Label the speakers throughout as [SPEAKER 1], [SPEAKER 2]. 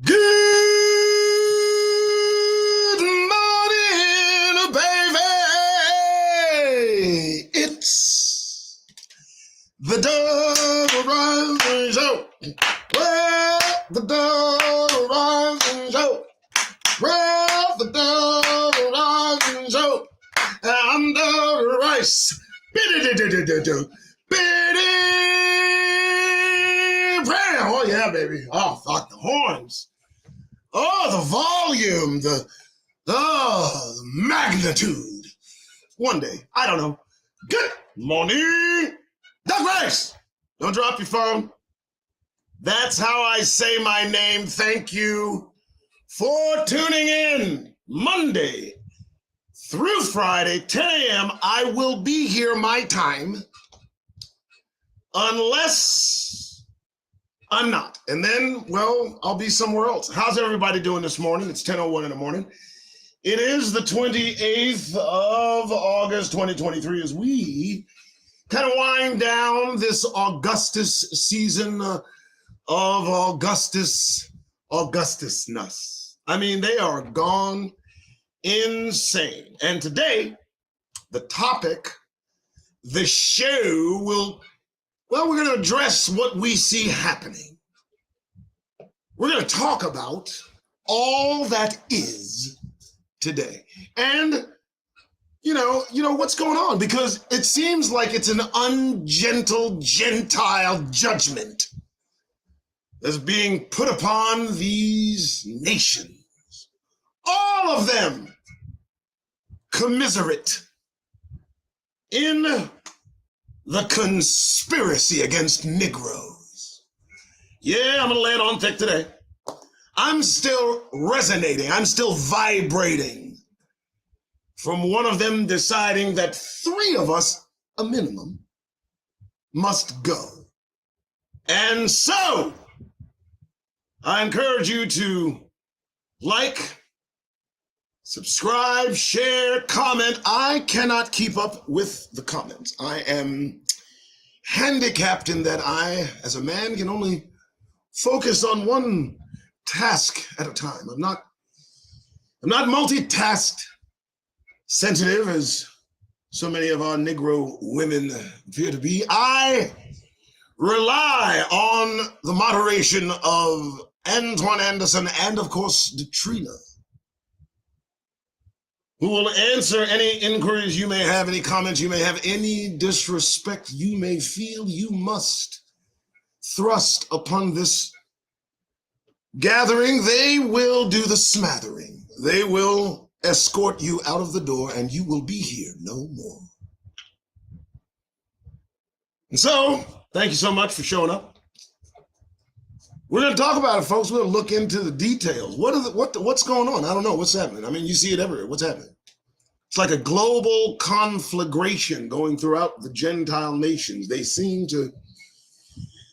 [SPEAKER 1] Good morning, baby. It's the Double Rising Show. Well, the Double Rising Show. Well, the Double Rising Show. I'm Double Rice. Oh, yeah, baby. Oh, fuck the horns. Oh, the volume, the magnitude. One day, I don't know. Good morning, Doug Rice. Don't drop your phone. That's how I say my name. Thank you for tuning in. Monday through Friday, 10 a.m. I will be here my time, unless I'm not. And then, well, I'll be somewhere else. How's everybody doing this morning? It's 10:01 in the morning. It is the 28th of August, 2023, as we kind of wind down this Augustus season of Augustusness. I mean, they are gone insane. And today, the topic, the show will, well, we're going to address what we see happening. We're going to talk about all that is today. And, you know what's going on, because it seems like it's an ungentle Gentile judgment that's being put upon these nations. All of them commiserate in the conspiracy against Negroes. Yeah, I'm gonna lay it on thick today. I'm still resonating. I'm still vibrating from one of them deciding that 3 of us, a minimum, must go. And so, I encourage you to like, subscribe, share, comment. I cannot keep up with the comments. I am handicapped in that I, as a man, can only focus on one task at a time. I'm not multitask sensitive as so many of our Negro women appear to be. I rely on the moderation of Antoine Anderson and, of course, Detrina, who will answer any inquiries you may have, any comments you may have, any disrespect you may feel you must thrust upon this gathering. They will do the smattering. They will escort you out of the door, and you will be here no more. And so, thank you so much for showing up. We're going to talk about it, folks. We're going to look into the details. What's going on? I don't know. What's happening? I mean, you see it everywhere. What's happening? It's like a global conflagration going throughout the Gentile nations. They seem to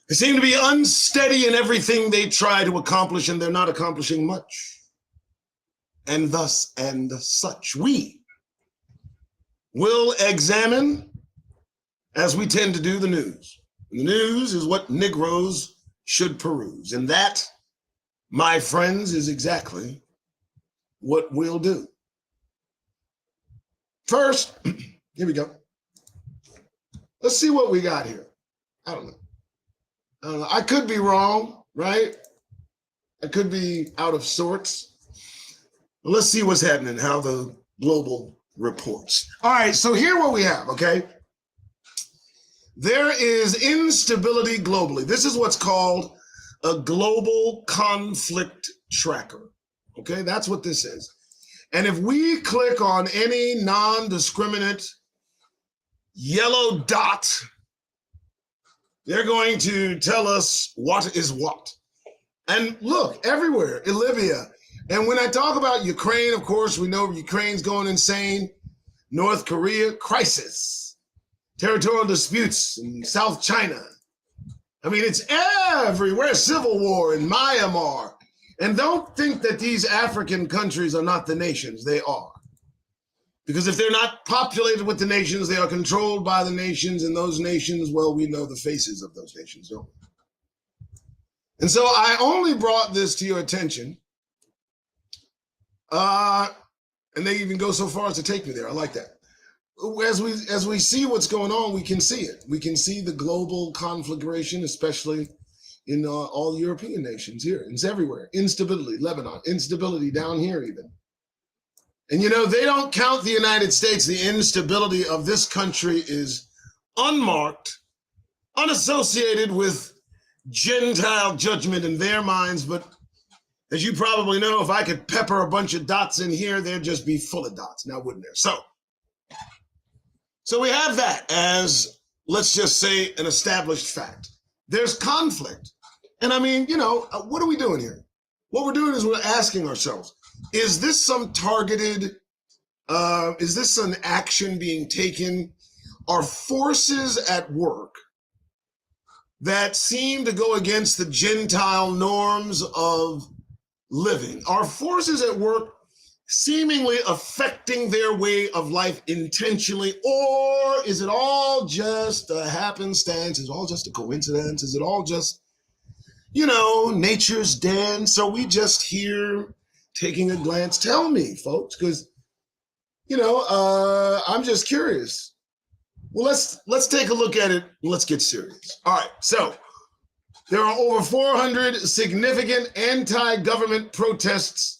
[SPEAKER 1] be unsteady in everything they try to accomplish, and they're not accomplishing much. And thus and such, we will examine, as we tend to do, the news. The news is what Negroes should peruse. And that, my friends, is exactly what we'll do. First, here we go. Let's see what we got here. I don't know. I could be wrong, right? I could be out of sorts. Let's see what's happening, how the global reports. All right, so here what we have, okay? There is instability globally. This is what's called a global conflict tracker, okay? That's what this is. And if we click on any non-discriminate yellow dot, they're going to tell us what is what. And look, everywhere in Libya. And when I talk about Ukraine, of course, we know Ukraine's going insane. North Korea, crisis. Territorial disputes in South China. I mean, it's everywhere. Civil war in Myanmar. And don't think that these African countries are not the nations. They are. Because if they're not populated with the nations, they are controlled by the nations. And those nations, well, we know the faces of those nations, don't we? And so I only brought this to your attention. And they even go so far as to take me there. I like that. As we see what's going on, we can see it. We can see the global conflagration, especially in all European nations here. It's everywhere. Instability, Lebanon, instability down here even. And you know, they don't count the United States. The instability of this country is unmarked, unassociated with Gentile judgment in their minds. But as you probably know, if I could pepper a bunch of dots in here, they'd just be full of dots now, wouldn't there? So we have that as, let's just say, an established fact. There's conflict. And I mean, you know, what are we doing here? What we're doing is we're asking ourselves, is this some targeted, is this an action being taken? Are forces at work that seem to go against the Gentile norms of living? Are forces at work seemingly affecting their way of life intentionally? Or is it all just a happenstance? Is it all just a coincidence? Is it all just, you know, nature's dance? Are we just here taking a glance? Tell me, folks, because, you know, I'm just curious. Well, let's take a look at it. Let's get serious. All right, so there are over 400 significant anti-government protests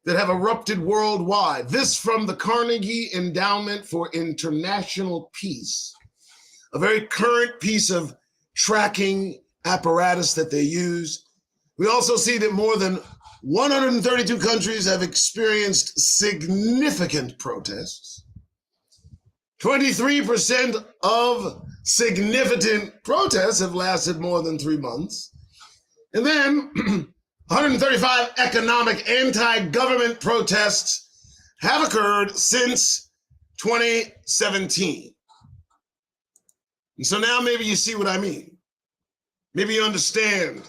[SPEAKER 1] that have erupted worldwide. This from the Carnegie Endowment for International Peace, a very current piece of tracking apparatus that they use. We also see that more than 132 countries have experienced significant protests. 23% of significant protests have lasted more than 3 months. And then 135 economic anti-government protests have occurred since 2017. And so now maybe you see what I mean. Maybe you understand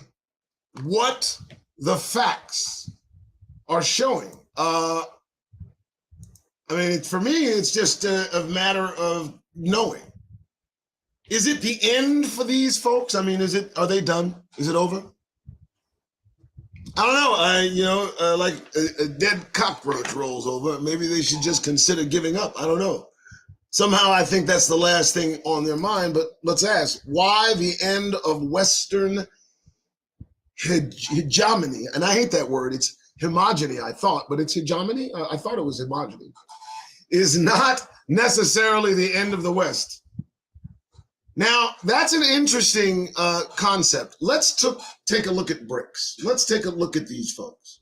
[SPEAKER 1] what the facts are showing. I mean, for me, it's just a matter of knowing. Is it the end for these folks? I mean, are they done? Is it over? I don't know. Like a dead cockroach rolls over. Maybe they should just consider giving up. I don't know. Somehow I think that's the last thing on their mind. But let's ask, why the end of Western hegemony? And I hate that word. It's homogeny, I thought, but it's hegemony. I thought it was homogeny. Is not necessarily the end of the West. Now, that's an interesting concept. Let's take a look at BRICS. Let's take a look at these folks.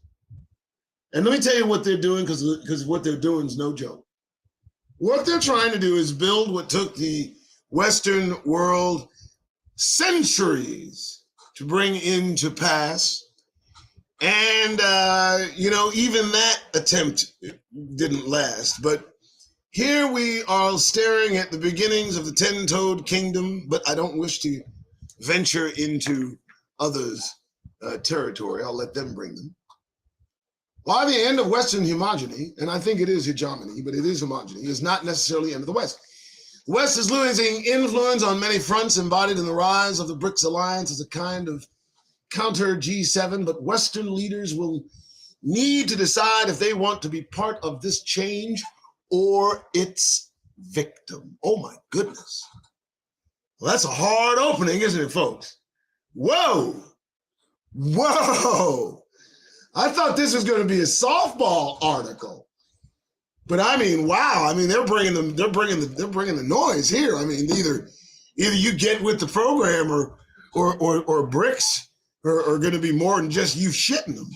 [SPEAKER 1] And let me tell you what they're doing, because what they're doing is no joke. What they're trying to do is build what took the Western world centuries to bring into pass. And, even that attempt didn't last. But here we are staring at the beginnings of the 10-toed kingdom, but I don't wish to venture into others' territory. I'll let them bring them. Why the end of Western homogeny, and I think it is hegemony, but it is homogeny, is not necessarily the end of the West. The West is losing influence on many fronts, embodied in the rise of the BRICS alliance as a kind of counter G7, but Western leaders will need to decide if they want to be part of this change or its victim. Oh my goodness. Well, that's a hard opening, isn't it, folks? Whoa. I thought this was going to be a softball article. But I mean, wow. I mean, they're bringing the noise here. I mean, either you get with the program or BRICS are going to be more than just you shitting them.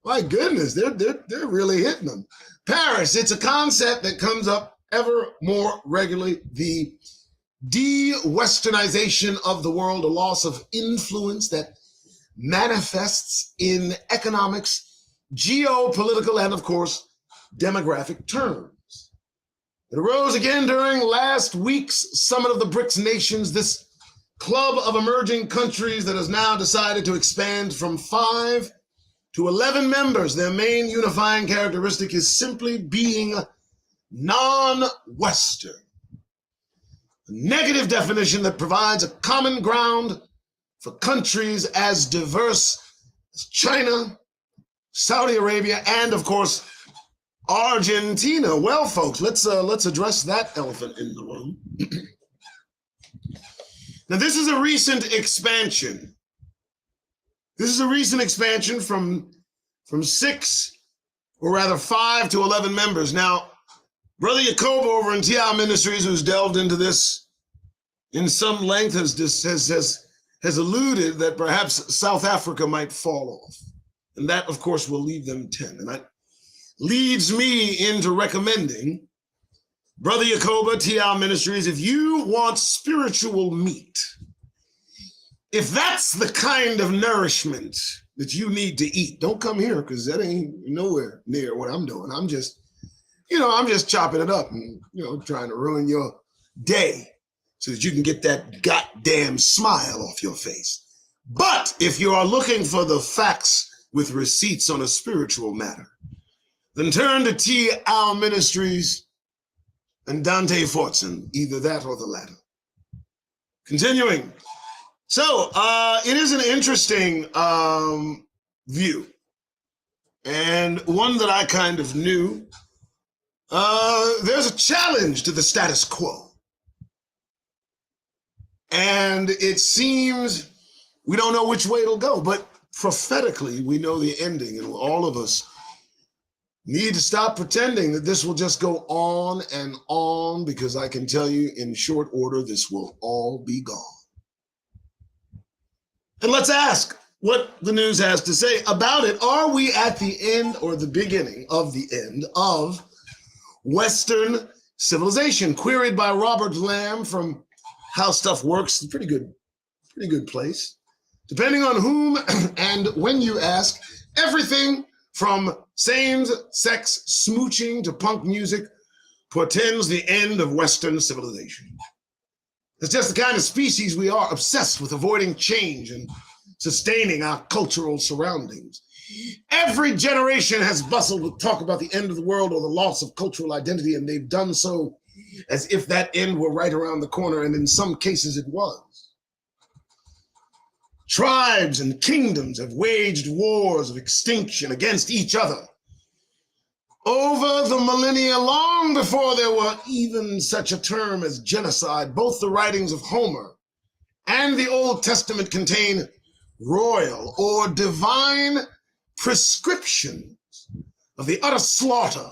[SPEAKER 1] My goodness, they're really hitting them. Paris, it's a concept that comes up ever more regularly. The de-Westernization of the world, a loss of influence that manifests in economics, geopolitical, and of course, demographic terms. It arose again during last week's summit of the BRICS nations, this club of emerging countries that has now decided to expand from 5 to 11 members. Their main unifying characteristic is simply being non-Western. A negative definition that provides a common ground for countries as diverse as China, Saudi Arabia, and of course, Argentina. Well, folks, let's address that elephant in the room. Now, this is a recent expansion. This is a recent expansion from 5 to 11 members. Now, Brother Yacob over in TI Ministries, who's delved into this in some length, has alluded that perhaps South Africa might fall off. And that, of course, will leave them 10. And that leads me into recommending Brother Yacoba, TI Ministries, if you want spiritual meat, if that's the kind of nourishment that you need to eat, don't come here, because that ain't nowhere near what I'm doing. I'm just chopping it up and, trying to ruin your day so that you can get that goddamn smile off your face. But if you are looking for the facts with receipts on a spiritual matter, then turn to TI Ministries and Dante Fortson, either that or the latter. Continuing. So it is an interesting view, and one that I kind of knew. There's a challenge to the status quo. And it seems we don't know which way it'll go, but prophetically, we know the ending, and all of us need to stop pretending that this will just go on and on, because I can tell you in short order, this will all be gone. And let's ask what the news has to say about it. Are we at the end or the beginning of the end of Western civilization? Queried by Robert Lamb from How Stuff Works. Pretty good place. Depending on whom and when you ask, everything from same-sex smooching to punk music portends the end of Western civilization. It's just the kind of species we are, obsessed with avoiding change and sustaining our cultural surroundings. Every generation has bustled with talk about the end of the world or the loss of cultural identity, and they've done so as if that end were right around the corner, and in some cases it was. Tribes and kingdoms have waged wars of extinction against each other over the millennia, long before there were even such a term as genocide. Both the writings of Homer and the Old Testament contain royal or divine prescriptions of the utter slaughter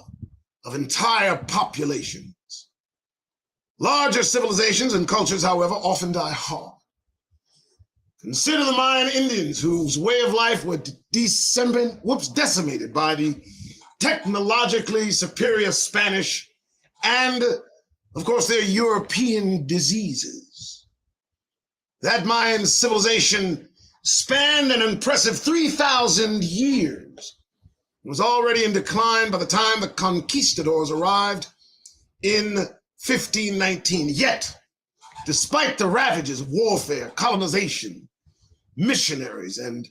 [SPEAKER 1] of entire populations. Larger civilizations and cultures, however, often die hard. Consider the Mayan Indians, whose way of life was decimated by the technologically superior Spanish and, of course, their European diseases. That Mayan civilization spanned an impressive 3,000 years. It was already in decline by the time the conquistadors arrived in 1519. Yet, despite the ravages of warfare, colonization, missionaries, and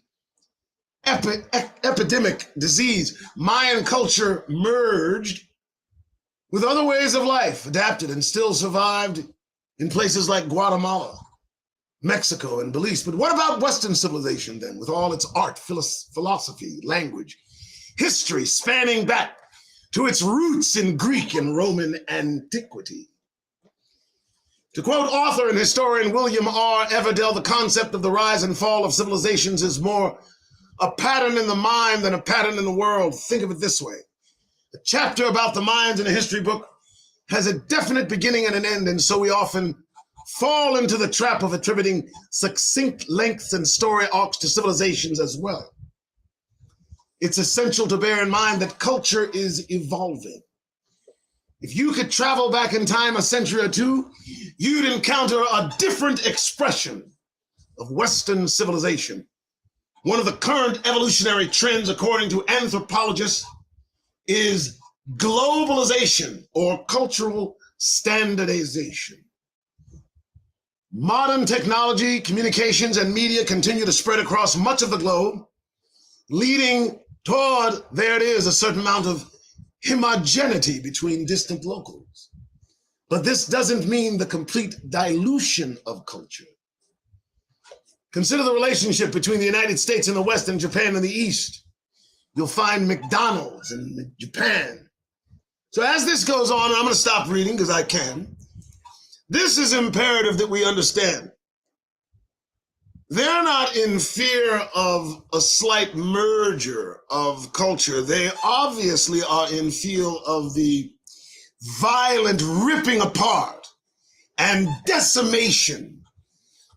[SPEAKER 1] epidemic disease, Mayan culture merged with other ways of life, adapted, and still survived in places like Guatemala, Mexico, and Belize. But what about Western civilization then, with all its art, philosophy, language, history spanning back to its roots in Greek and Roman antiquity? To quote author and historian William R. Everdell, the concept of the rise and fall of civilizations is more a pattern in the mind than a pattern in the world. Think of it this way. A chapter about the Mayans in a history book has a definite beginning and an end, and so we often fall into the trap of attributing succinct lengths and story arcs to civilizations as well. It's essential to bear in mind that culture is evolving. If you could travel back in time a century or two, you'd encounter a different expression of Western civilization. One of the current evolutionary trends, according to anthropologists, is globalization or cultural standardization. Modern technology, communications, and media continue to spread across much of the globe, leading toward, there it is, a certain amount of homogeneity between distant locals. But this doesn't mean the complete dilution of culture. Consider the relationship between the United States in the West and Japan in the East. You'll find McDonald's in Japan. So as this goes on, and I'm going to stop reading because I can, this is imperative that we understand. They're not in fear of a slight merger of culture. They obviously are in fear of the violent ripping apart and decimation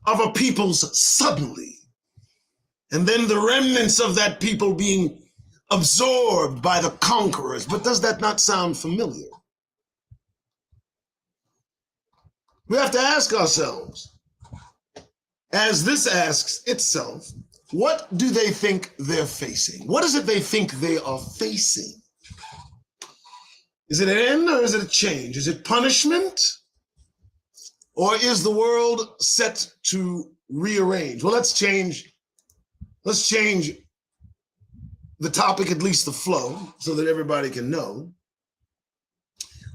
[SPEAKER 1] of a people's suddenly, and then the remnants of that people being absorbed by the conquerors. But does that not sound familiar? We have to ask ourselves, as this asks itself, what do they think they're facing? What is it they think they are facing? Is it an end or is it a change? Is it punishment? Or is the world set to rearrange? Well, let's change the topic, at least the flow, so that everybody can know.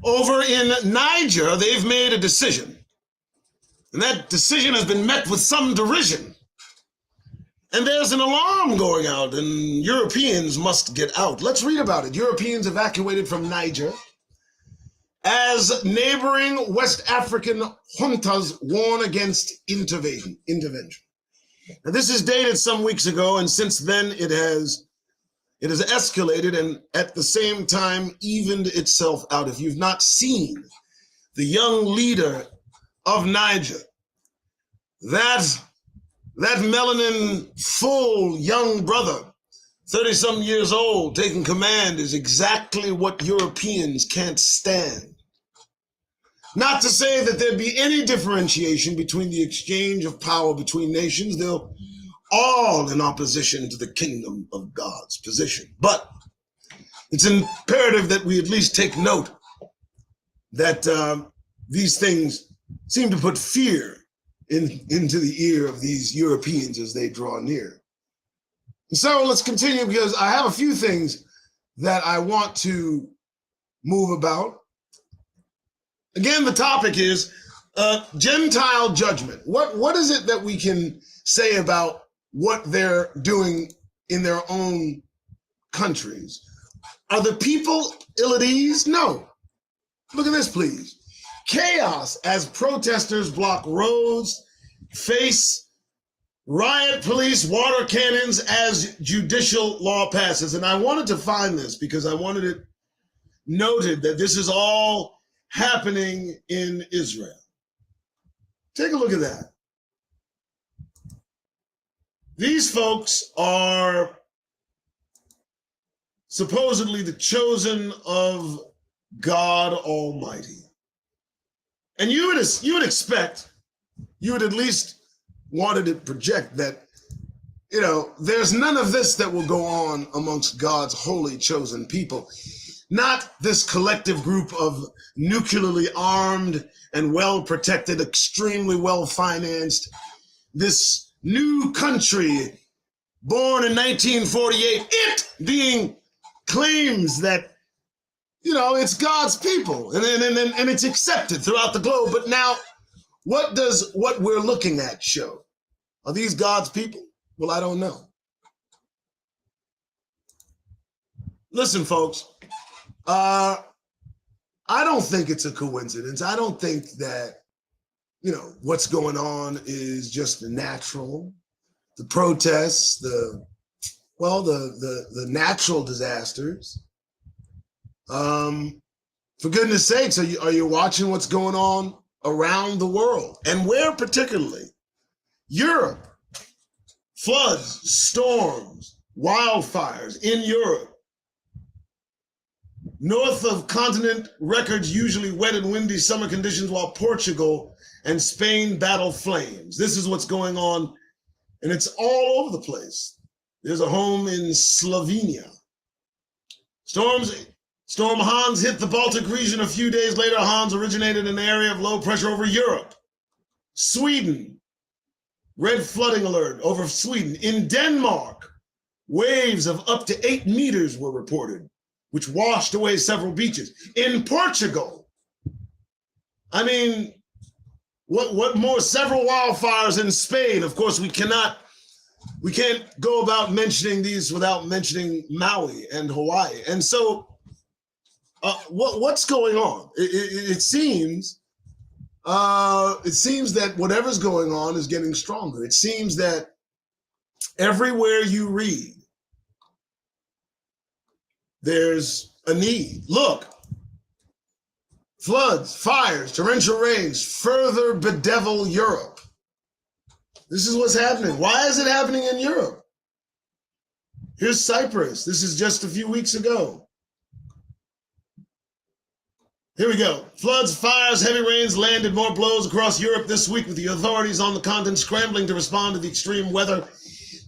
[SPEAKER 1] Over in Niger, they've made a decision. And that decision has been met with some derision. And there's an alarm going out, and Europeans must get out. Let's read about it. Europeans evacuated from Niger as neighboring West African juntas warn against intervention. Now, this is dated some weeks ago, and since then it has escalated and at the same time evened itself out. If you've not seen the young leader of Niger, that melanin full young brother, 30-some years old, taking command, is exactly what Europeans can't stand. Not to say that there'd be any differentiation between the exchange of power between nations. They're all in opposition to the kingdom of God's position. But it's imperative that we at least take note that these things seem to put fear into the ear of these Europeans as they draw near. And so let's continue, because I have a few things that I want to move about. Again, the topic is Gentile judgment. What is it that we can say about what they're doing in their own countries? Are the people ill at ease? No. Look at this, please. Chaos as protesters block roads, face riot police, water cannons as judicial law passes. And I wanted to find this because I wanted it noted that this is all happening in Israel. Take a look at that. These folks are supposedly the chosen of God Almighty. And you would expect, you would at least wanted to project that, there's none of this that will go on amongst God's holy chosen people. Not this collective group of nuclearly armed and well-protected, extremely well-financed, this new country born in 1948, it being claims that, it's God's people and it's accepted throughout the globe. But now, what does what we're looking at show? Are these God's people? Well, I don't know. Listen, folks, I don't think it's a coincidence. I don't think that, what's going on is just natural. The protests, the natural disasters. For goodness sakes, are you watching what's going on around the world? And where particularly? Europe. Floods, storms, wildfires in Europe. North of continent records usually wet and windy summer conditions, while Portugal and Spain battle flames. This is what's going on, and it's all over the place. There's a home in Slovenia. Storm Hans hit the Baltic region a few days later. Hans originated in an area of low pressure over Europe. Sweden, red flooding alert over Sweden. In Denmark, waves of up to 8 meters were reported, which washed away several beaches. In Portugal, what more? Several wildfires in Spain. Of course, we can't go about mentioning these without mentioning Maui and Hawaii. And so, what's going on? It seems that whatever's going on is getting stronger. It seems that everywhere you read, there's a need. Look, floods, fires, torrential rains further bedevil Europe. This is what's happening. Why is it happening in Europe? Here's Cyprus. This is just a few weeks ago. Here we go. Floods, fires, heavy rains landed more blows across Europe this week, with the authorities on the continent scrambling to respond to the extreme weather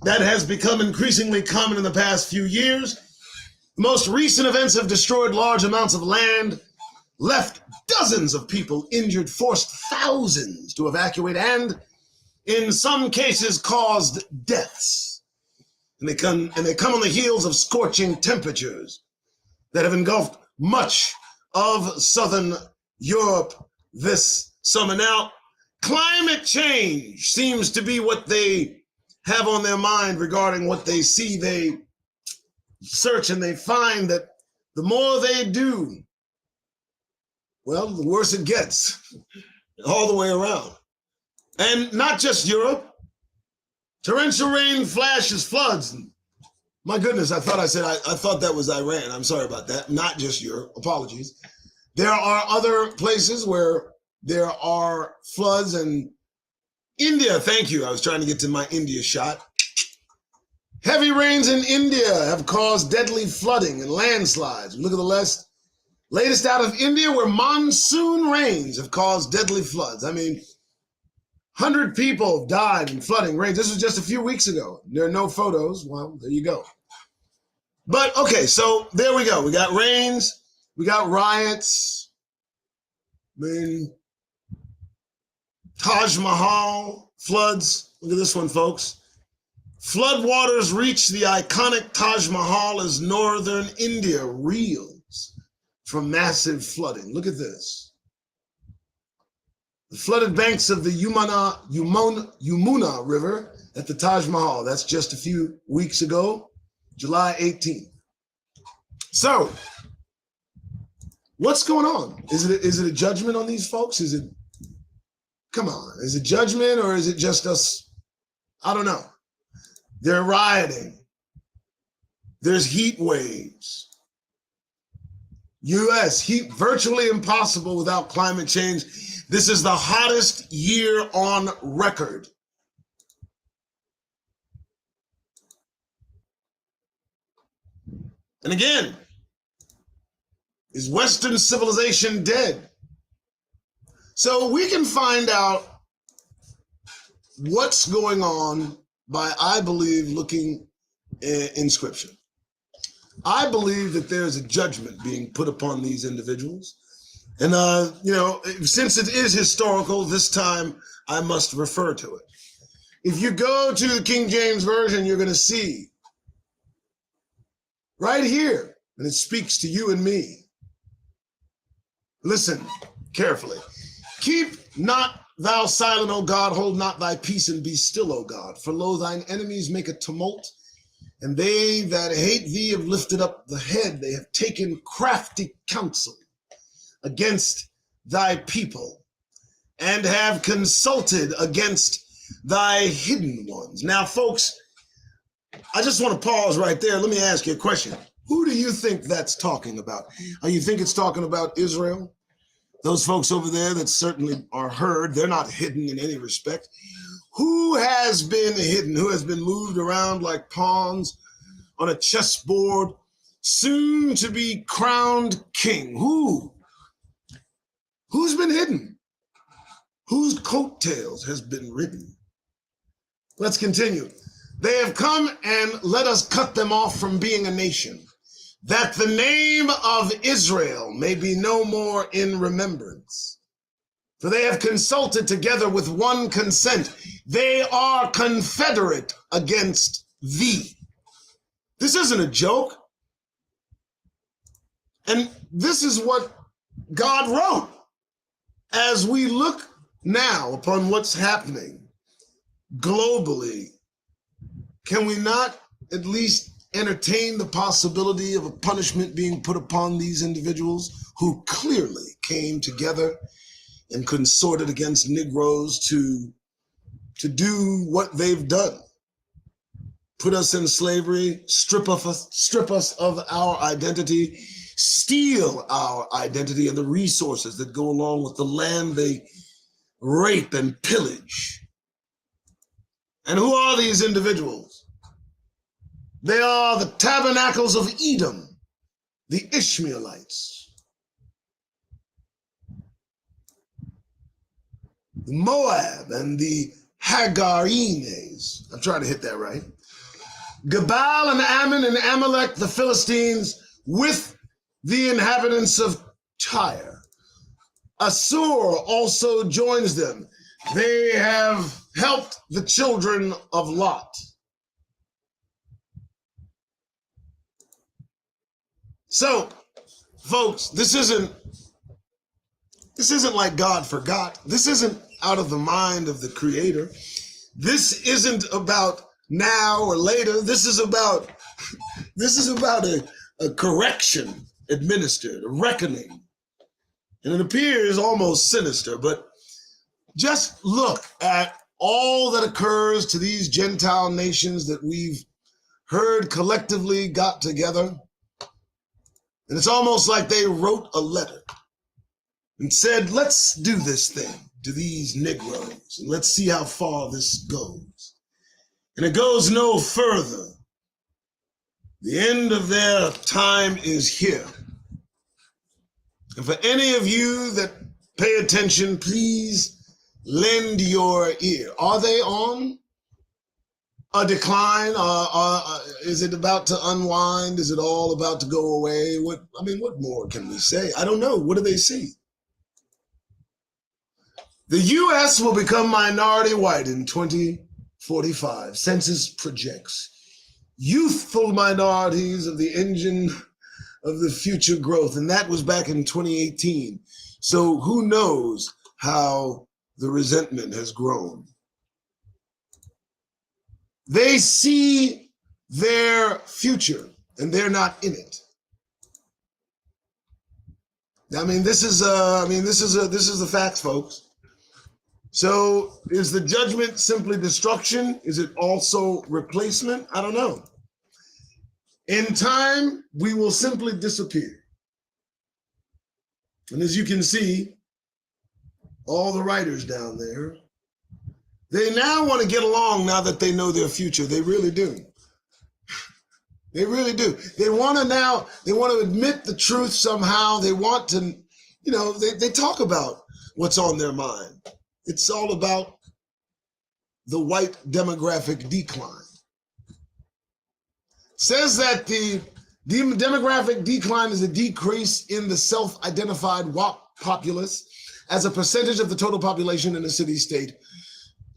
[SPEAKER 1] that has become increasingly common in the past few years. The most recent events have destroyed large amounts of land, left dozens of people injured, forced thousands to evacuate, and in some cases caused deaths. And they come on the heels of scorching temperatures that have engulfed much of southern Europe this summer. Now, climate change seems to be what they have on their mind regarding what they see. They search and they find that the more they do, well, the worse it gets all the way around. And not just Europe. Torrential rain, flashes, floods. My goodness, I thought that was Iran. I'm sorry about that. Not just Europe. Apologies. There are other places where there are floods, and India, thank you. I was trying to get to my India shot. Heavy rains in India have caused deadly flooding and landslides. Look at the latest out of India, where monsoon rains have caused deadly floods. 100 people have died in flooding rains. This was just a few weeks ago. There are no photos. Well, there you go. But okay, so there we go. We got rains. We got riots. Taj Mahal, floods. Look at this one, folks. Floodwaters reach the iconic Taj Mahal as northern India reels from massive flooding. Look at this. The flooded banks of the Yamuna River at the Taj Mahal. That's just a few weeks ago, July 18th. So, what's going on? Is it a judgment on these folks? Come on, is it judgment or is it just us? I don't know. They're rioting. There's heat waves. U.S. heat virtually impossible without climate change. This is the hottest year on record. And again, is Western civilization dead? So we can find out what's going on by, I believe, looking in Scripture. I believe that there's a judgment being put upon these individuals. And, since it is historical, this time I must refer to it. If you go to the King James Version, you're going to see right here, and it speaks to you and me. Listen carefully. Keep not thou silent, O God, hold not thy peace, and be still, O God. For lo, thine enemies make a tumult, and they that hate thee have lifted up the head. They have taken crafty counsel against thy people, and have consulted against thy hidden ones. Now, folks, I just want to pause right there. Let me ask you a question. Who do you think that's talking about? You think it's talking about Israel? Those folks over there that certainly are heard, they're not hidden in any respect. Who has been hidden? Who has been moved around like pawns on a chessboard, soon to be crowned king? Who's been hidden? Whose coattails has been ridden? Let's continue. They have come and let us cut them off from being a nation, that the name of Israel may be no more in remembrance. For they have consulted together with one consent. They are confederate against thee. This isn't a joke. And this is what God wrote. As we look now upon what's happening globally, can we not at least entertain the possibility of a punishment being put upon these individuals who clearly came together and consorted against Negroes to do what they've done? Put us in slavery, strip us of our identity, steal our identity and the resources that go along with the land they rape and pillage. And who are these individuals? They are the tabernacles of Edom, the Ishmaelites, Moab, and the Hagarines. I'm trying to hit that right. Gebal and Ammon and Amalek, the Philistines, with the inhabitants of Tyre. Assur also joins them. They have helped the children of Lot. So, folks, this isn't like God forgot. This isn't out of the mind of the Creator. This isn't about now or later. This is about a correction administered, a reckoning. And it appears almost sinister, but just look at all that occurs to these Gentile nations that we've heard collectively got together. And it's almost like they wrote a letter and said, let's do this thing to these Negroes, and let's see how far this goes. And it goes no further. The end of their time is here. And for any of you that pay attention, please lend your ear. Are they on a decline? Is it about to unwind? Is it all about to go away? What more can we say? I don't know. What do they see? The U.S. will become minority white in 2045. Census projects. Youthful minorities of the engine of the future growth. And that was back in 2018. So who knows how the resentment has grown. They see their future and they're not in it. This is the facts, folks. So is the judgment simply destruction? Is it also replacement? I don't know. In time, we will simply disappear. And as you can see, all the writers down there, they now want to get along now that they know their future. They really do. They really do. They want to admit the truth somehow. They want to, they talk about what's on their mind. It's all about the white demographic decline. It says that the demographic decline is a decrease in the self-identified WAP populace as a percentage of the total population in a city, state,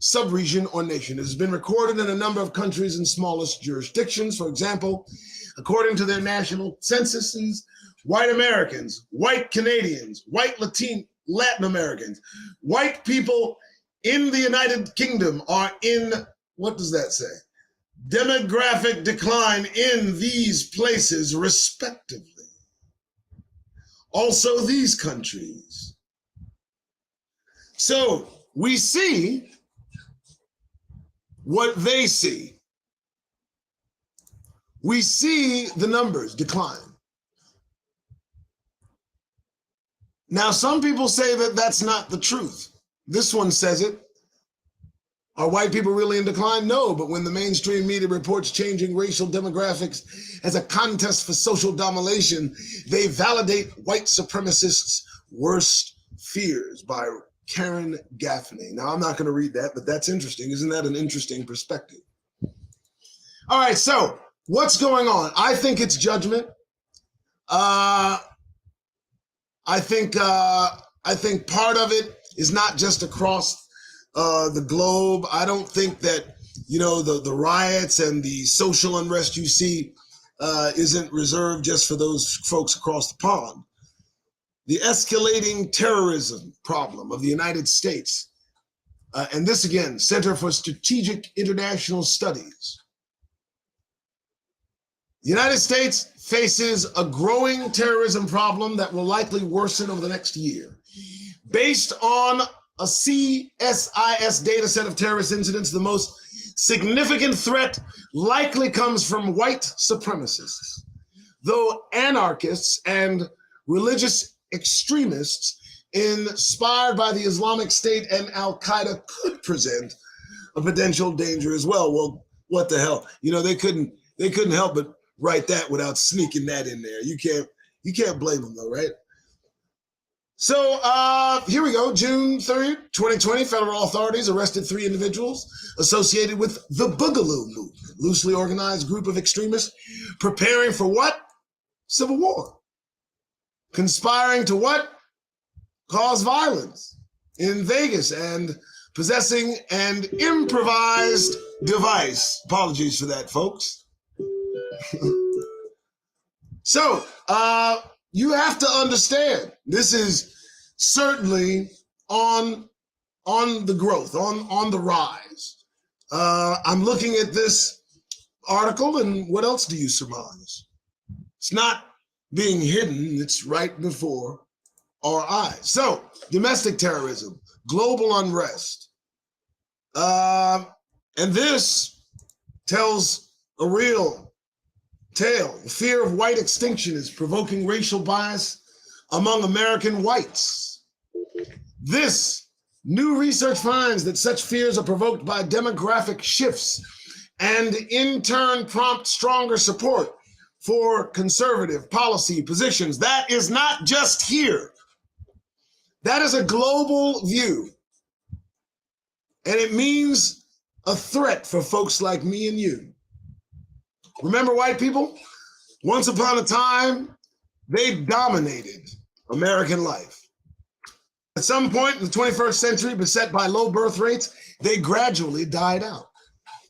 [SPEAKER 1] subregion, or nation. It has been recorded in a number of countries and smallest jurisdictions. For example, according to their national censuses, white Americans, white Canadians, white Latin Americans, white people in the United Kingdom are in, what does that say? Demographic decline in these places respectively. Also these countries. So we see what they see. We see the numbers decline. Now, some people say that that's not the truth. This one says it. Are white people really in decline? No, but when the mainstream media reports changing racial demographics as a contest for social domination, they validate white supremacists' worst fears by Karen Gaffney. Now, I'm not going to read that, but that's interesting. Isn't that an interesting perspective? All right, so what's going on? I think it's judgment. I think part of it is not just across the globe. I don't think that, the riots and the social unrest you see isn't reserved just for those folks across the pond. The escalating terrorism problem of the United States, and this again, Center for Strategic International Studies. The United States faces a growing terrorism problem that will likely worsen over the next year. Based on a CSIS data set of terrorist incidents, the most significant threat likely comes from white supremacists, though anarchists and religious extremists inspired by the Islamic State and Al-Qaeda could present a potential danger as well. Well, what the hell? They couldn't help but write that without sneaking that in there. You can't blame them though, right? So here we go. June 3rd, 2020, federal authorities arrested 3 individuals associated with the Boogaloo movement, loosely organized group of extremists preparing for what? Civil war. Conspiring to what? Cause violence in Vegas and possessing an improvised device. Apologies for that, folks. So, you have to understand, this is certainly on the growth, on the rise. I'm looking at this article, and what else do you surmise? It's not being hidden, it's right before our eyes. So, domestic terrorism, global unrest. And this tells a real tale. The fear of white extinction is provoking racial bias among American whites. This new research finds that such fears are provoked by demographic shifts and in turn prompt stronger support for conservative policy positions. That is not just here. That is a global view. And it means a threat for folks like me and you. Remember white people? Once upon a time, they dominated American life. At some point in the 21st century, beset by low birth rates, they gradually died out.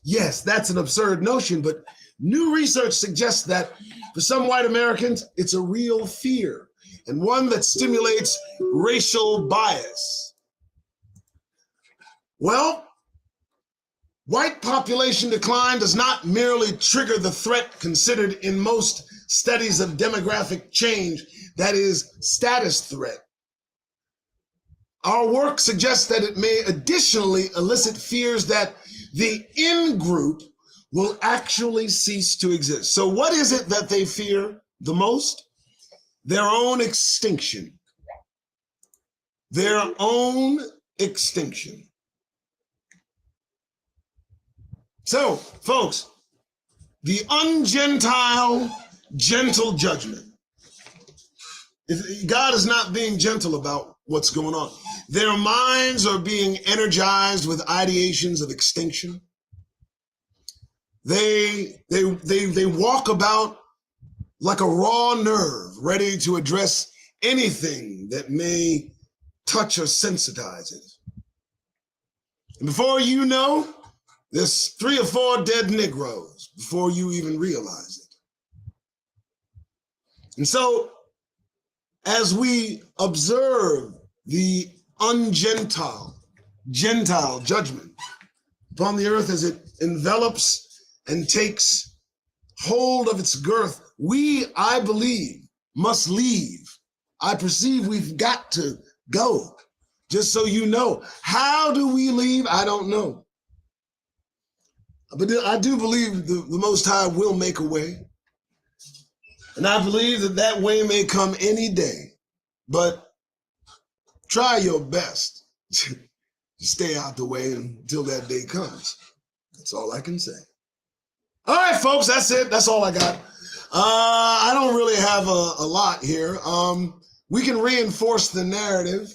[SPEAKER 1] Yes, that's an absurd notion, but new research suggests that for some white Americans, it's a real fear and one that stimulates racial bias. Well, white population decline does not merely trigger the threat considered in most studies of demographic change, that is, status threat. Our work suggests that it may additionally elicit fears that the in-group will actually cease to exist. So what is it that they fear the most? Their own extinction. Their own extinction. So, folks, the Ungentle Gentile Judgement. God is not being gentle about what's going on. Their minds are being energized with ideations of extinction. They walk about like a raw nerve, ready to address anything that may touch or sensitize it. And before you know, there's 3 or 4 dead Negroes before you even realize it. And so, as we observe the Ungentle Gentile Judgement upon the earth as it envelops and takes hold of its girth, we, I believe, must leave. I perceive we've got to go. Just so you know. How do we leave? I don't know. But I do believe the Most High will make a way. And I believe that that way may come any day. But try your best to stay out the way until that day comes. That's all I can say. All right, folks, that's it. That's all I got. I don't really have a lot here. We can reinforce the narrative.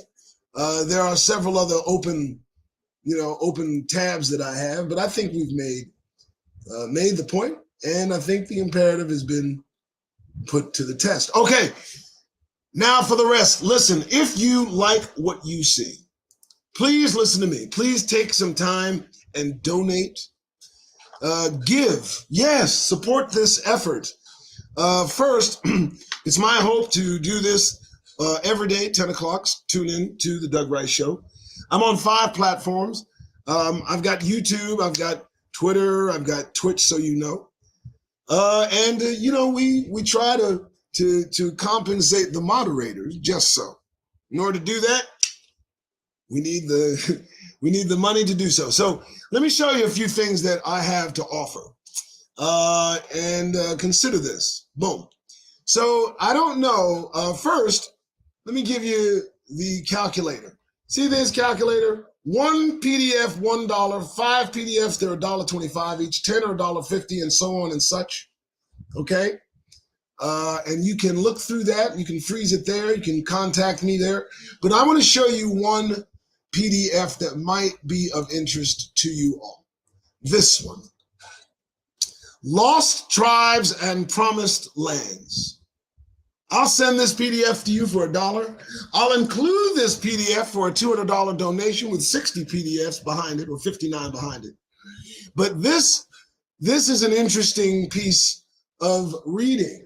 [SPEAKER 1] There are several other open tabs that I have, but I think we've made the point, and I think the imperative has been put to the test. Okay, now for the rest. Listen, if you like what you see, please listen to me. Please take some time and donate. Give. Yes, support this effort. First, it's my hope to do this every day, 10 o'clock. Tune in to the Doug Rice Show. I'm on 5 platforms. I've got YouTube, I've got Twitter, I've got Twitch, so you know. We try to compensate the moderators just so. In order to do that, we need the money to do so. So let me show you a few things that I have to offer. Consider this. Boom. So I don't know. First, let me give you the calculator. See this calculator? 1 PDF, $1. 5 PDFs, they're $1.25 each. 10 or $1.50, and so on and such. Okay. And you can look through that. You can freeze it there. You can contact me there. But I want to show you one PDF that might be of interest to you all. This one. Lost Tribes and Promised Lands. I'll send this PDF to you for $1. I'll include this PDF for a $200 donation with 60 PDFs behind it, or 59 behind it. But this is an interesting piece of reading.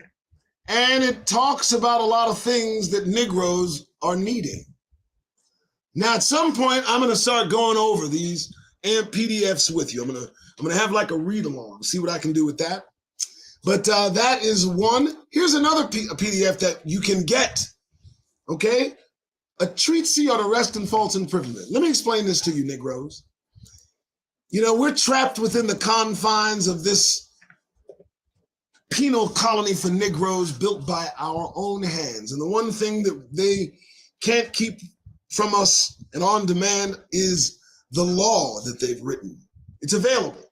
[SPEAKER 1] And it talks about a lot of things that Negroes are needing. Now, at some point, I'm going to start going over these PDFs with you. I'm going to have like a read along, see what I can do with that. But that is one. Here's another PDF that you can get. Okay, a treatise on arrest and false imprisonment. Let me explain this to you, Negroes. You know, we're trapped within the confines of this penal colony for Negroes built by our own hands. And the one thing that they can't keep from us and on demand is the law that they've written. It's available.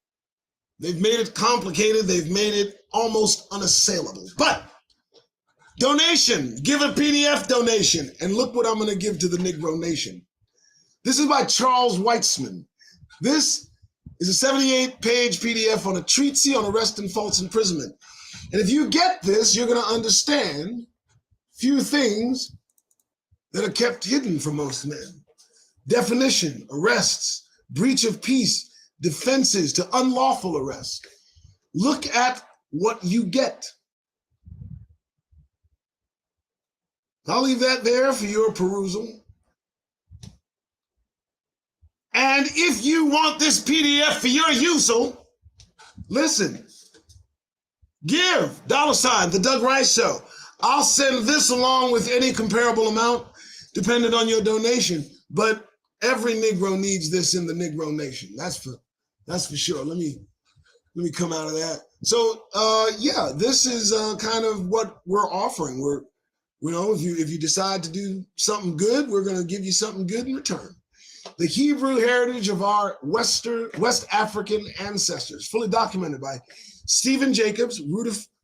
[SPEAKER 1] They've made it complicated. They've made it almost unassailable. But donation, give a PDF donation. And look what I'm going to give to the Negro Nation. This is by Charles Weitzman. This is a 78-page PDF on a treatise on arrest and false imprisonment. And if you get this, you're going to understand few things that are kept hidden from most men. Definition, arrests, breach of peace, defenses to unlawful arrest. Look at what you get. I'll leave that there for your perusal. And if you want this PDF for your use, listen, give $, The Doug Rice Show. I'll send this along with any comparable amount, depending on your donation. But every Negro needs this in the Negro Nation. That's for sure. Let me come out of that. So this is kind of what we're offering. If you decide to do something good, we're going to give you something good in return. The Hebrew heritage of our West African ancestors, fully documented by Stephen Jacobs,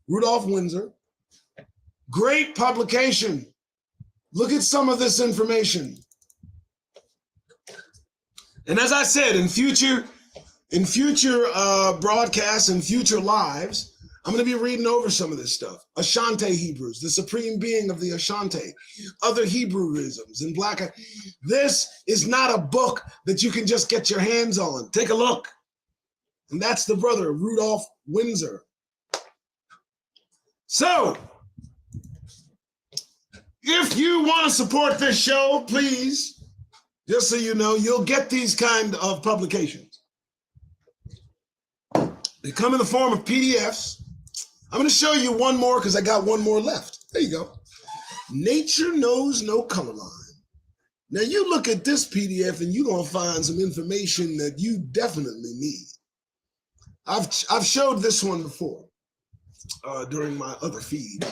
[SPEAKER 1] Rudolph Windsor. Great publication. Look at some of this information. And as I said, in future broadcasts and future lives, I'm going to be reading over some of this stuff. Ashanti Hebrews, the supreme being of the Ashanti, other Hebrewisms in Black. This is not a book that you can just get your hands on. Take a look. And that's the brother, Rudolph Windsor. So, if you want to support this show, please, just so you know, you'll get these kind of publications. They come in the form of PDFs. I'm going to show you one more because I got one more left. There you go. Nature Knows No Color Line. Now, you look at this PDF and you're going to find some information that you definitely need. I've showed this one before during my other feed.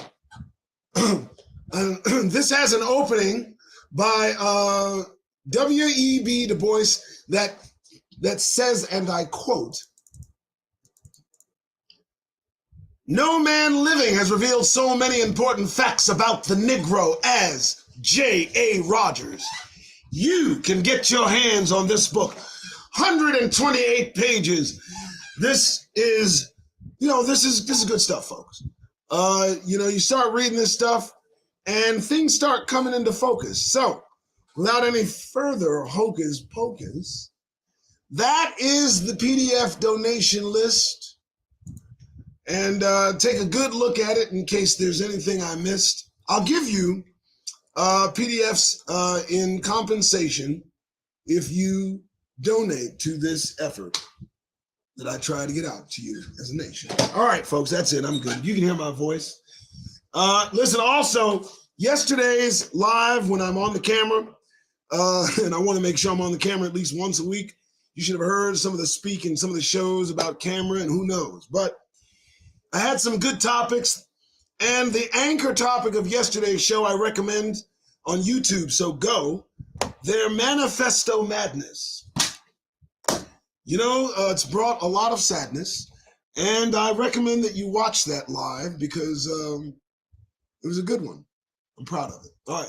[SPEAKER 1] This has an opening by W.E.B. Du Bois that says, and I quote, "No man living has revealed so many important facts about the Negro as J.A. Rogers. You can get your hands on this book, 128 pages. This is good stuff, folks. You start reading this stuff and things start coming into focus. So without any further hocus pocus, that is the PDF donation list. And take a good look at it in case there's anything I missed. I'll give you PDFs in compensation if you donate to this effort that I try to get out to you as a nation. All right, folks, that's it. I'm good. You can hear my voice. Listen, also, yesterday's live when I'm on the camera, and I want to make sure I'm on the camera at least once a week. You should have heard some of the speaking, some of the shows about camera, and who knows. But I had some good topics, and the anchor topic of yesterday's show I recommend on YouTube, so go. Their Manifesto Madness. It's brought a lot of sadness, and I recommend that you watch that live because it was a good one. I'm proud of it. All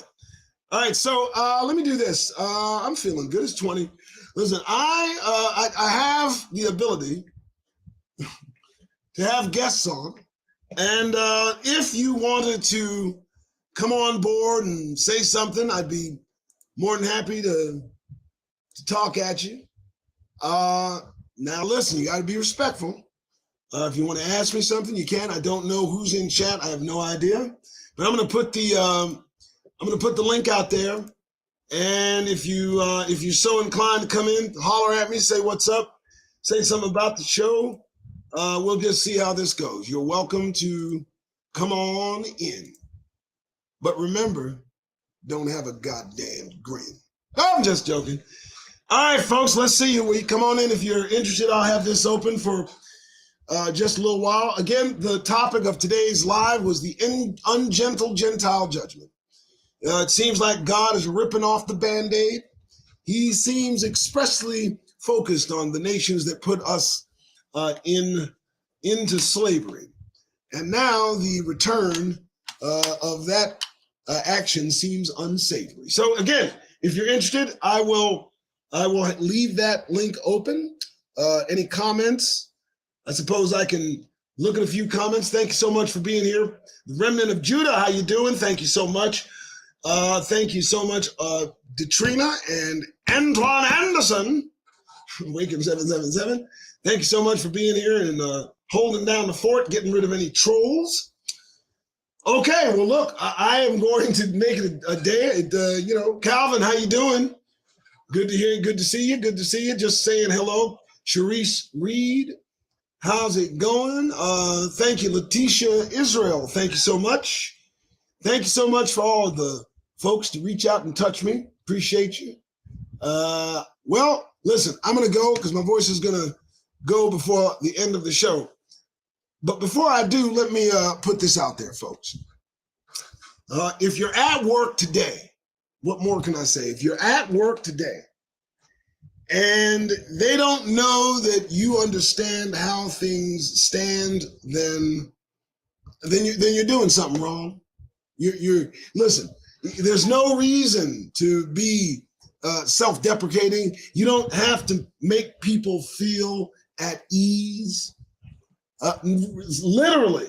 [SPEAKER 1] right. So let me do this. I'm feeling good. It's 20. Listen, I have the ability to have guests on, and if you wanted to come on board and say something, I'd be more than happy to talk at you. Now listen, you got to be respectful. If you want to ask me something, you can. I don't know who's in chat. I have no idea, but I'm going to put the link out there. And if you're so inclined to come in, holler at me, say what's up, say something about the show. We'll just see how this goes. You're welcome to come on in, but remember, don't have a goddamn grin. I'm just joking. All right, folks, let's see you. Come on in if you're interested. I'll have this open for just a little while. Again, the topic of today's live was the Ungentle Gentile Judgement. It seems like God is ripping off the Band-Aid. He seems expressly focused on the nations that put us into slavery. And now the return of that action seems unsavory. So again, if you're interested, I will leave that link open. Any comments? I suppose I can look at a few comments. Thank you so much for being here. The Remnant of Judah, how you doing? Thank you so much. Thank you so much, Detrina and Antoine Anderson, Wakem 777. Thank you so much for being here and holding down the fort, getting rid of any trolls. Okay, well, look, I am going to make it a day. Calvin, how you doing? Good to hear you. Good to see you. Good to see you. Just saying hello. Sharice Reed, how's it going? Thank you, Letitia Israel. Thank you so much. Thank you so much for all of the folks to reach out and touch me. Appreciate you. Well, listen, I'm going to go because my voice is going to go before the end of the show. But before I do, let me put this out there, folks. If you're at work today, what more can I say? If you're at work today and they don't know that you understand how things stand, then you're doing something wrong. You're listen. There's no reason to be self-deprecating. You don't have to make people feel at ease. Literally,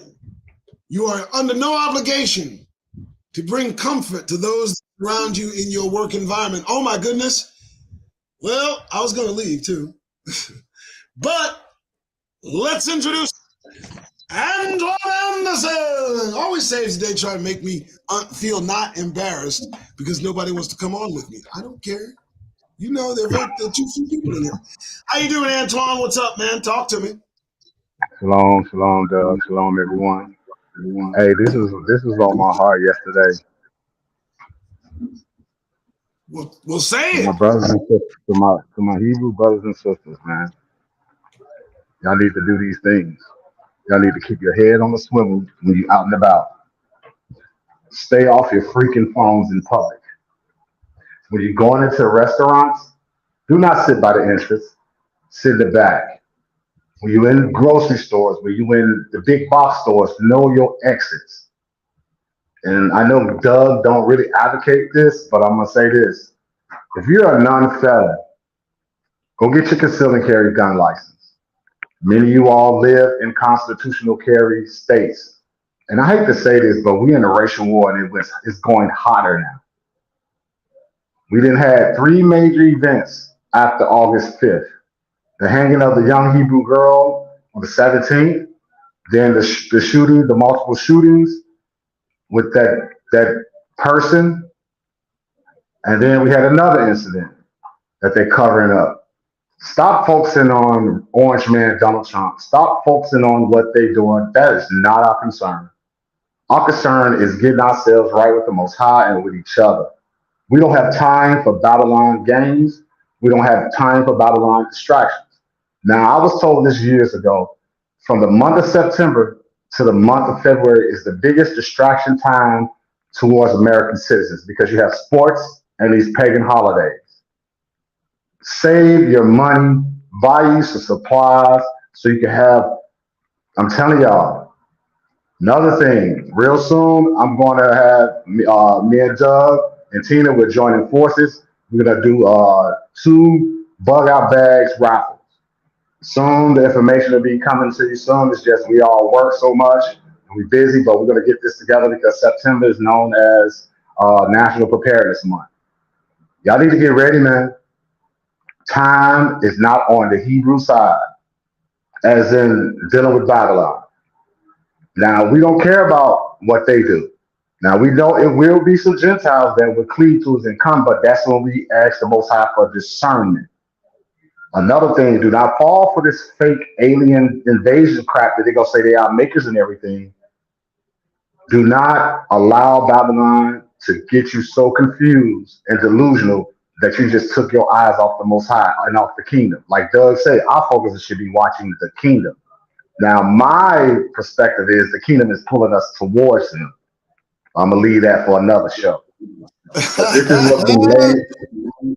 [SPEAKER 1] you are under no obligation to bring comfort to those around you in your work environment. Oh my goodness. Well, I was going to leave too. But let's introduce Antoine Anderson. Always saves the day trying to make me feel not embarrassed because nobody wants to come on with me. I don't care. You know, there are too few people in here. How you doing, Antoine? What's up, man? Talk to me.
[SPEAKER 2] Shalom, shalom, Doug, shalom, everyone. Hey, this was on my heart yesterday.
[SPEAKER 1] We'll say
[SPEAKER 2] To my
[SPEAKER 1] it.
[SPEAKER 2] brothers and sisters, to my Hebrew brothers and sisters, man. Y'all need to do these things. Y'all need to keep your head on the swivel when you're out and about. Stay off your freaking phones in public. When you're going into restaurants, do not sit by the entrance. Sit in the back. When you're in grocery stores, when you're in the big box stores, know your exits. And I know Doug don't really advocate this, but I'm gonna say this. If you're a non-felon, go get your concealed and carry gun license. Many of you all live in constitutional carry states. And I hate to say this, but we're in a racial war and it's going hotter now. We didn't had three major events after August 5th. The hanging of the young Hebrew girl on the 17th, then the shooting, the multiple shootings with that person, and then we had another incident that they're covering up. Stop focusing on Orange Man Donald Trump. Stop focusing on what they're doing. That is not our concern. Our concern is getting ourselves right with the Most High and with each other. We don't have time for Babylon games. We don't have time for Babylon distractions. Now, I was told this years ago, from the month of September to the month of February is the biggest distraction time towards American citizens because you have sports and these pagan holidays. Save your money, buy you some supplies so you can have, I'm telling y'all, another thing, real soon, I'm going to have me and Doug and Tina, we're joining forces. We're going to do two bug out bags raffles. Soon, the information will be coming to you soon. It's just we all work so much and we're busy, but we're going to get this together because September is known as National Preparedness Month. Y'all need to get ready, man. Time is not on the Hebrew side, as in dealing with Babylon. Now, we don't care about what they do. Now, we know it will be some Gentiles that will cleave to us and come, but that's when we ask the Most High for discernment. Another thing, do not fall for this fake alien invasion crap that they're going to say they are makers and everything. Do not allow Babylon to get you so confused and delusional that you just took your eyes off the Most High and off the kingdom. Like Doug said, our focus should be watching the kingdom. Now, my perspective is the kingdom is pulling us towards him. I'm gonna leave that for another show. But this is what's been laid.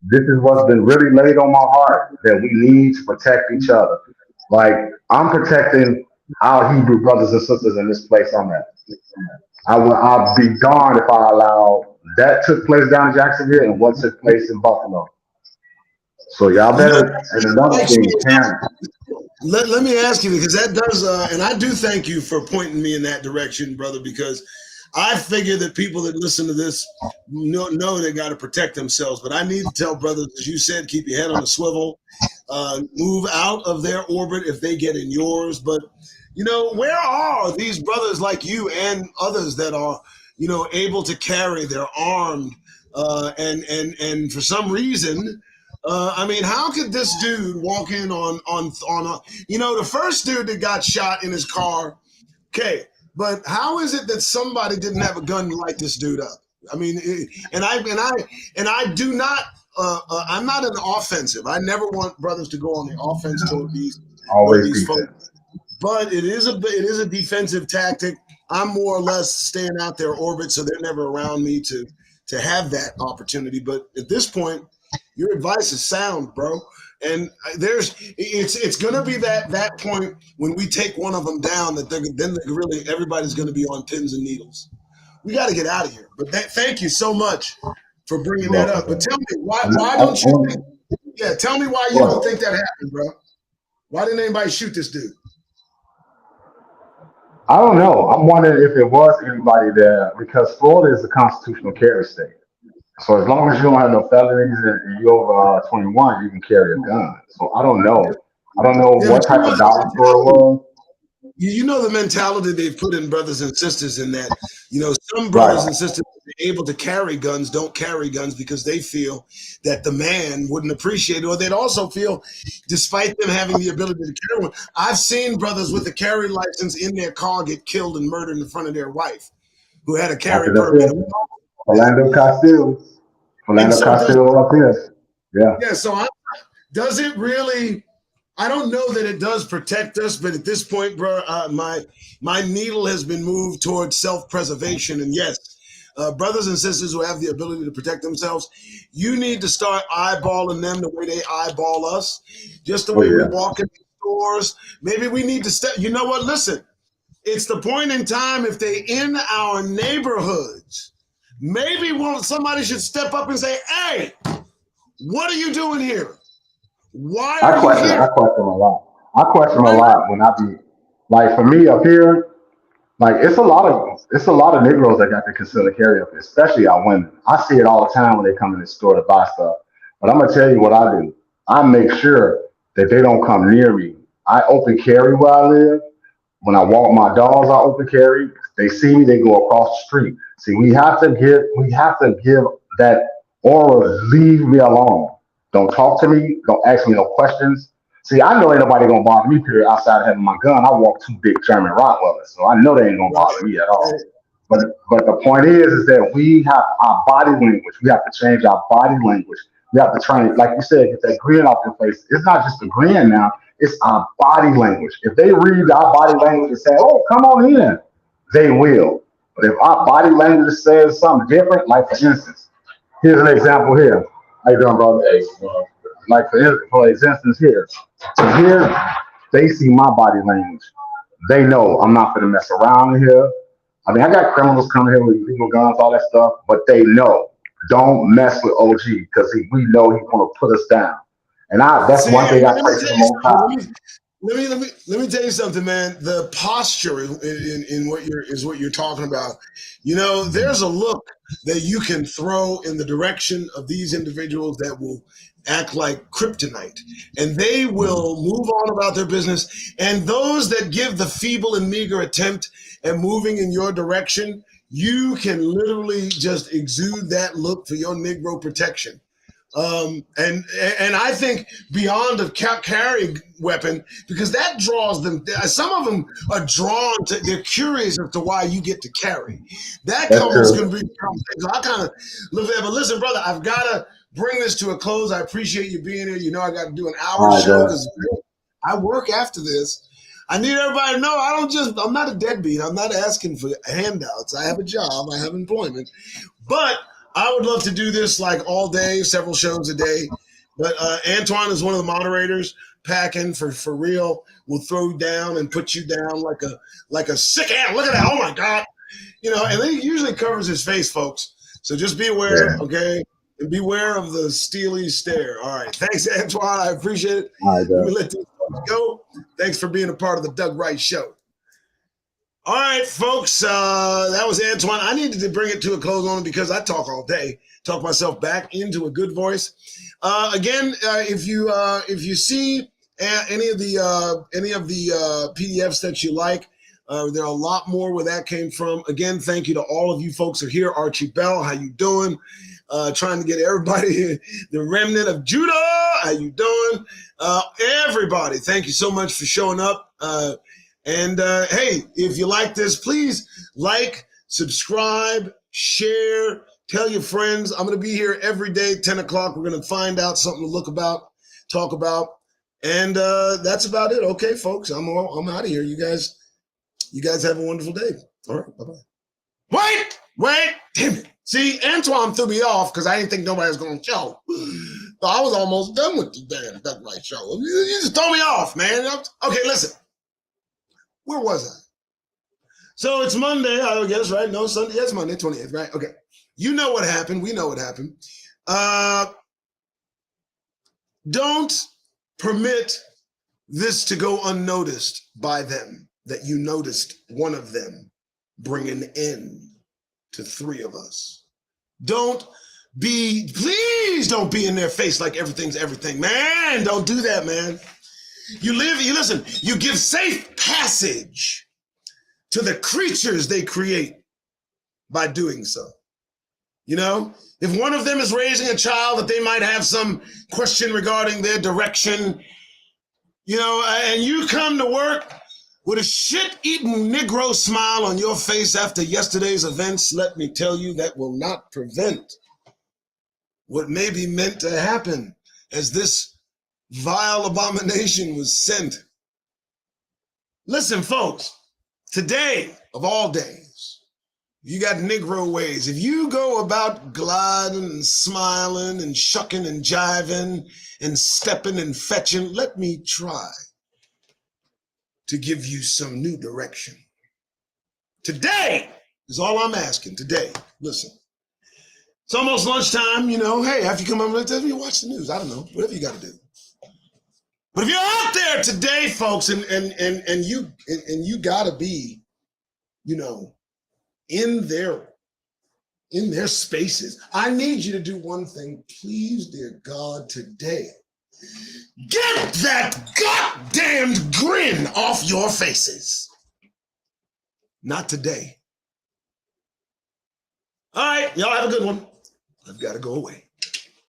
[SPEAKER 2] This is what's been really laid on my heart that we need to protect each other. Like I'm protecting our Hebrew brothers and sisters in this place I'm at. I'll be darned if I allow that took place down in Jacksonville and what took place in Buffalo. So y'all
[SPEAKER 1] You know,
[SPEAKER 2] better. And another thing, parents.
[SPEAKER 1] let me ask you because that does, and I do thank you for pointing me in that direction, brother, because I figure that people that listen to this know they got to protect themselves. But I need to tell brothers, as you said, keep your head on a swivel, move out of their orbit if they get in yours. But, you know, where are these brothers like you and others that are, you know, able to carry, they're armed, and for some reason, I mean, how could this dude walk in on you know, the first dude that got shot in his car? Okay, but how is it that somebody didn't have a gun to light this dude up? I mean, and I do not. I'm not an offensive. I never want brothers to go on the offense toward
[SPEAKER 2] Always
[SPEAKER 1] these folks.
[SPEAKER 2] defense.
[SPEAKER 1] But it is a defensive tactic. I'm more or less staying out their orbit, so they're never around me to have that opportunity. But at this point, your advice is sound, bro. And it's gonna be that point when we take one of them down that then really everybody's gonna be on pins and needles. We got to get out of here. But thank you so much for bringing that up. But
[SPEAKER 2] Well,
[SPEAKER 1] tell me, why
[SPEAKER 2] and
[SPEAKER 1] don't you
[SPEAKER 2] I-
[SPEAKER 1] think, yeah, tell me why you don't
[SPEAKER 2] well,
[SPEAKER 1] think that happened, bro. Why didn't anybody shoot this dude?
[SPEAKER 2] I don't know. I'm wondering if it was anybody there because Florida is a constitutional carry state. So as long as you don't have no felonies and you're over 21, you can carry a gun. So I don't know. I don't know
[SPEAKER 1] Yeah, but
[SPEAKER 2] what
[SPEAKER 1] you
[SPEAKER 2] type
[SPEAKER 1] know
[SPEAKER 2] of
[SPEAKER 1] the
[SPEAKER 2] dollar store it
[SPEAKER 1] mentality.
[SPEAKER 2] was.
[SPEAKER 1] You know the mentality they've put in brothers and sisters in that, some brothers
[SPEAKER 2] Right.
[SPEAKER 1] and sisters able to carry guns don't carry guns because they feel that the man wouldn't appreciate it, or they'd also feel, despite them having the ability to carry one, I've seen brothers with a carry license in their car get killed and murdered in front of their wife who had a carry
[SPEAKER 2] After that's
[SPEAKER 1] permit.
[SPEAKER 2] it. Philando Castile.
[SPEAKER 1] And
[SPEAKER 2] Philando
[SPEAKER 1] so does
[SPEAKER 2] Castile up here. Yeah.
[SPEAKER 1] yeah, so does it really? I don't know that it does protect us, but at this point, bro, my needle has been moved towards self-preservation. And yes, brothers and sisters who have the ability to protect themselves, you need to start eyeballing them the way they eyeball us, just the
[SPEAKER 2] Oh
[SPEAKER 1] way we
[SPEAKER 2] yeah.
[SPEAKER 1] walk in stores. Maybe we need to step. You know what? Listen, it's the point in time if they in our neighborhoods. Maybe somebody should step up and say, "Hey, what are you doing here? Why are you here?"
[SPEAKER 2] I question a lot. I question a
[SPEAKER 1] Right, right.
[SPEAKER 2] lot when I be like for me up here, like it's a lot of Negroes that got the concealed carry up here, especially our women. I see it all the time when they come in the store to buy stuff. But I'm gonna tell you what I do. I make sure that they don't come near me. I open carry where I live. When I walk my dogs, I open carry. They see me, they go across the street. See, we have to give that aura, leave me alone. Don't talk to me, don't ask me no questions. See, I know ain't nobody gonna bother me, period, outside of having my gun. I walk two big German Rottweilers, so I know they ain't gonna bother me at all. But the point is that we have our body language. We have to change our body language. We have to train, like you said, get that grin off your face. It's not just a grin now. It's our body language. If they read our body language and say, "Oh, come on in," they will. But if our body language says something different, like for instance, here's an example here. How you doing, brother? Hey, like for instance here. So here they see my body language. They know I'm not gonna mess around in here. I mean, I got criminals coming here with illegal guns, all that stuff, but they know don't mess with OG because we know he's gonna put us down. And that's
[SPEAKER 1] See,
[SPEAKER 2] one thing
[SPEAKER 1] and
[SPEAKER 2] I
[SPEAKER 1] let me
[SPEAKER 2] pray to
[SPEAKER 1] tell
[SPEAKER 2] the
[SPEAKER 1] you
[SPEAKER 2] Most
[SPEAKER 1] something.
[SPEAKER 2] High.
[SPEAKER 1] Let me tell you something, man. The posture in what you're talking about. There's a look that you can throw in the direction of these individuals that will act like kryptonite, and they will move on about their business. And those that give the feeble and meager attempt at moving in your direction, you can literally just exude that look for your Negro protection. And I think beyond a carry weapon, because that draws them. Some of them are drawn to. They're curious as to why you get to carry. That
[SPEAKER 2] That's
[SPEAKER 1] almost can
[SPEAKER 2] true.
[SPEAKER 1] be. So I kind of look at it. But listen, brother, I've got to bring this to a close. I appreciate you being here. I got to do an hour
[SPEAKER 2] All right,
[SPEAKER 1] show
[SPEAKER 2] bro.
[SPEAKER 1] because I work after this. I need everybody to know I'm not a deadbeat. I'm not asking for handouts. I have a job. I have employment. But I would love to do this like all day, several shows a day. But Antoine is one of the moderators. Packing for real will throw you down and put you down like a sick animal. Look at that! Oh my God! And then he usually covers his face, folks. So just be aware,
[SPEAKER 2] Yeah.
[SPEAKER 1] okay? And beware of the steely stare. All right. Thanks, Antoine. I appreciate it.
[SPEAKER 2] All right,
[SPEAKER 1] Let me
[SPEAKER 2] bro.
[SPEAKER 1] let these folks go. Thanks for being a part of the Doug Wright Show. All right, folks, that was Antoine. I needed to bring it to a close on because I talk all day, talk myself back into a good voice. Again, if you see any of the PDFs that you like, there are a lot more where that came from. Again, thank you to all of you folks who are here. Archie Bell, how you doing? Trying to get everybody, the remnant of Judah, how you doing? Everybody, thank you so much for showing up. And hey, if you like this, please like, subscribe, share, tell your friends. I'm going to be here every day, 10 o'clock. We're going to find out something to look about, talk about. And that's about it. Okay, folks, I'm out of here. You guys have a wonderful day. All right, bye-bye. Wait, damn it. See, Antoine threw me off because I didn't think nobody was going to show. So I was almost done with the damn Doug Wright Show. You just throw me off, man. Okay, listen. Where was I? So it's Monday, I guess, right? No, Sunday. Yes, Monday, 28th, right? Okay. You know what happened. We know what happened. Don't permit this to go unnoticed by them, that you noticed one of them bring an end to 3 of us. Please don't be in their face like everything's everything. Man, don't do that, man. Listen, you give safe passage to the creatures they create by doing so. You know, if one of them is raising a child that they might have some question regarding their direction, you know, and you come to work with a shit-eating Negro smile on your face after yesterday's events, let me tell you, that will not prevent what may be meant to happen as this vile abomination was sent. Listen, folks, today of all days, you got Negro ways. If you go about gliding and smiling and shucking and jiving and stepping and fetching, let me try to give you some new direction. Today is all I'm asking. Today, listen. It's almost lunchtime, you know. Hey, after you come over, you watch the news. I don't know, whatever you got to do. But if you're out there today, folks, and you got to be, you know, in their spaces, I need you to do one thing, please, dear God, today. Get that goddamned grin off your faces. Not today. All right, y'all have a good one. I've got to go away.